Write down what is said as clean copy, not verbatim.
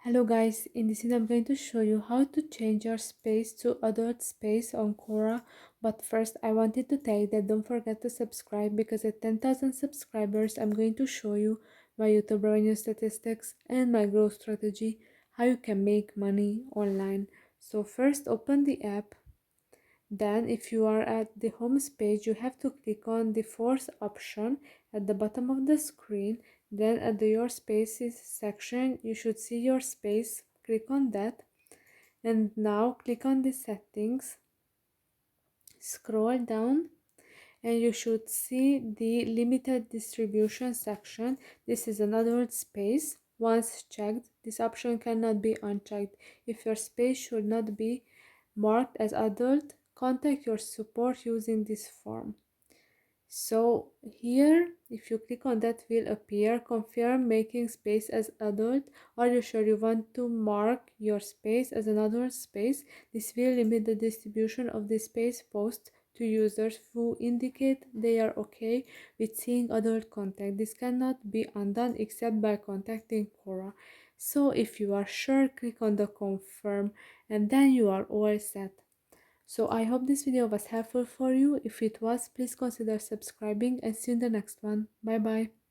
Hello guys, in this video I'm going to show you how to change your space to adult space on Quora. But first I wanted to tell you that don't forget to subscribe, because at 10,000 subscribers I'm going to show you my YouTube revenue statistics and my growth strategy, how you can make money online. So first open the app. Then if you are at the home page, you have to click on the fourth option at the bottom of the screen. Then at the your spaces section, you should see your space. Click on that. And now click on the settings. Scroll down and you should see the limited distribution section. This is another space. Once checked, this option cannot be unchecked. If your space should not be marked as adult, contact your support using this form. So here, if you click on that, will appear confirm making space as adult. Are you sure you want to mark your space as an adult space? This will limit the distribution of the space post to users who indicate they are okay with seeing adult content. This cannot be undone except by contacting Quora. So if you are sure, click on the confirm and then you are all set. So I hope this video was helpful for you. If it was, please consider subscribing and see you in the next one. Bye bye.